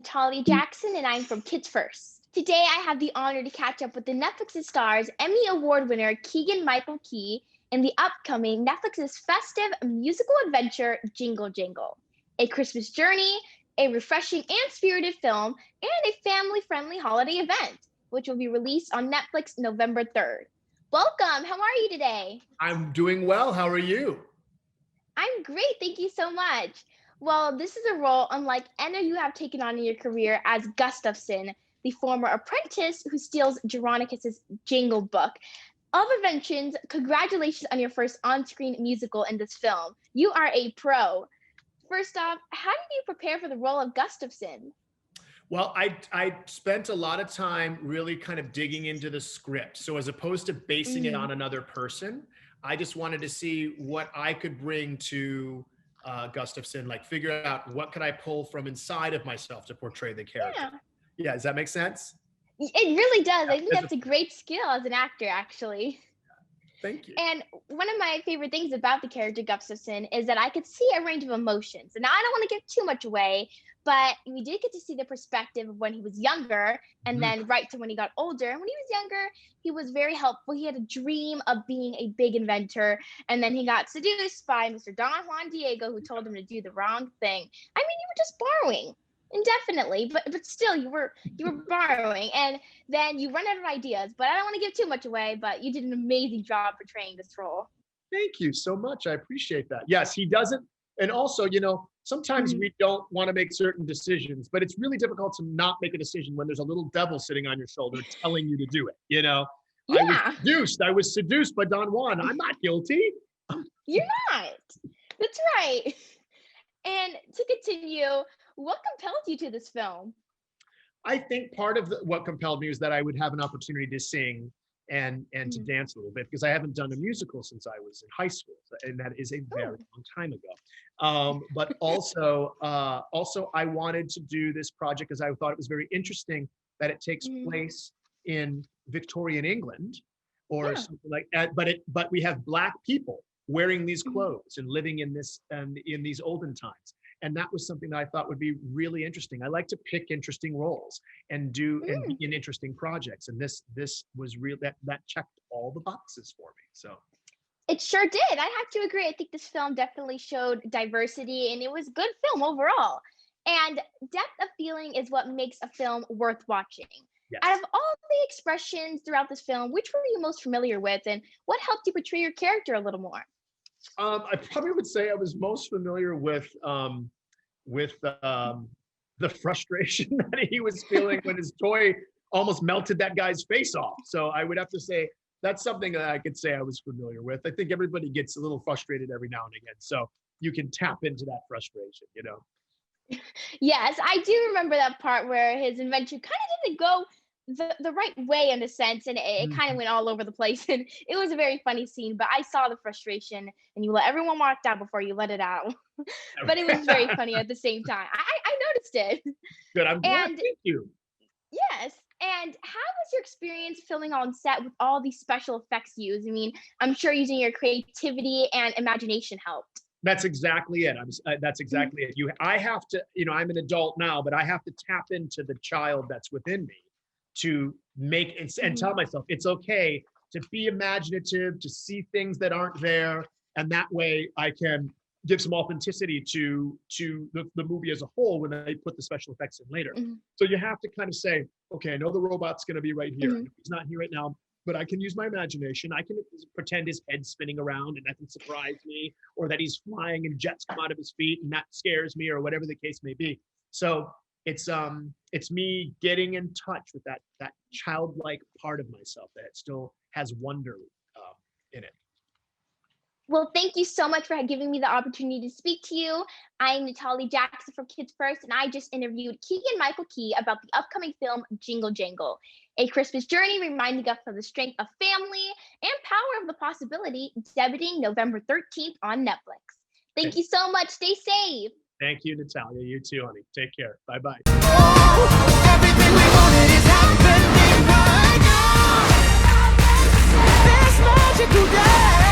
Nathalia Jackson, and I'm from Kids First. Today, I have the honor to catch up with the Netflix's stars Emmy-award winner Keegan-Michael Key in the upcoming Netflix's festive musical adventure Jingle Jangle, a Christmas journey, a refreshing and spirited film, and a family-friendly holiday event, which will be released on Netflix November 3rd. Welcome. How are you today? I'm doing well. How are you? I'm great. Thank you so much. Well, this is a role unlike any you have taken on in your career as Gustafson, the former apprentice who steals Jeronicus' Jangle book. Of inventions, congratulations on your first on-screen musical in this film. You are a pro. First off, how did you prepare for the role of Gustafson? Well, I spent a lot of time really kind of digging into the script. So as opposed to basing it on another person, I just wanted to see what I could bring to Gustafson, like figure out what could I pull from inside of myself to portray the character. Yeah, does that make sense? It really does. I think that's a great skill as an actor, actually. Thank you. And one of my favorite things about the character Gustafson is that I could see a range of emotions. And now I don't want to give too much away, but we did get to see the perspective of when he was younger and then right to when he got older. And when he was younger, he was very helpful. He had a dream of being a big inventor. And then he got seduced by Mr. Don Juan Diego, who told him to do the wrong thing. I mean, you were just borrowing. Indefinitely, but still you were borrowing, and then you run out of ideas. But I don't want to give too much away, but you did an amazing job portraying this role. Thank you so much. I appreciate that. Yes, he doesn't. And also, sometimes we don't want to make certain decisions, but it's really difficult to not make a decision when there's a little devil sitting on your shoulder telling you to do it. Yeah. I was seduced by Don Juan. I'm not guilty. You're not. That's right. And to continue, what compelled you to this film? I think part of what compelled me was that I would have an opportunity to sing and to dance a little bit, because I haven't done a musical since I was in high school, and that is a very long time ago. But also I wanted to do this project because I thought it was very interesting that it takes place in Victorian England or something like that. But we have Black people wearing these clothes and living in these olden times. And that was something that I thought would be really interesting. I like to pick interesting roles and be in interesting projects. And this was real, that checked all the boxes for me. So it sure did. I have to agree. I think this film definitely showed diversity, and it was a good film overall. And depth of feeling is what makes a film worth watching. Yes. Out of all the expressions throughout this film, which were you most familiar with, and what helped you portray your character a little more? I probably would say I was most familiar with the frustration that he was feeling when his toy almost melted that guy's face off. So I would have to say that's something that I could say I was familiar with. I think everybody gets a little frustrated every now and again, so you can tap into that frustration, Yes, I do remember that part where his invention kind of didn't go the right way in a sense, and it kind of went all over the place, and it was a very funny scene. But I saw the frustration, and you let everyone walk down before you let it out. But it was very funny at the same time. I noticed it. Good. I'm glad. Thank you. Yes. And how was your experience filming on set with all these special effects used? I mean, I'm sure using your creativity and imagination helped. That's exactly it. That's exactly it. I have to, I'm an adult now, but I have to tap into the child that's within me to make it and tell myself it's okay to be imaginative, to see things that aren't there, and that way I can give some authenticity to the movie as a whole when I put the special effects in later. So you have to kind of say, okay, I know the robot's going to be right here. He's not here right now, but I can use my imagination. I can pretend his head's spinning around and that can surprise me, or that he's flying and jets come out of his feet and that scares me, or whatever the case may be. So it's me getting in touch with that childlike part of myself that still has wonder in it. Well, thank you so much for giving me the opportunity to speak to you. I'm Nathalia Jackson from Kids First, and I just interviewed Keegan-Michael Key about the upcoming film Jingle Jangle, a Christmas journey reminding us of the strength of family and power of the possibility, debuting November 13th on Netflix. Thank you so much. Stay safe. Thank you, Nathalia. You too, honey. Take care. Bye-bye. Oh, everything we wanted is happening right now. This magical day.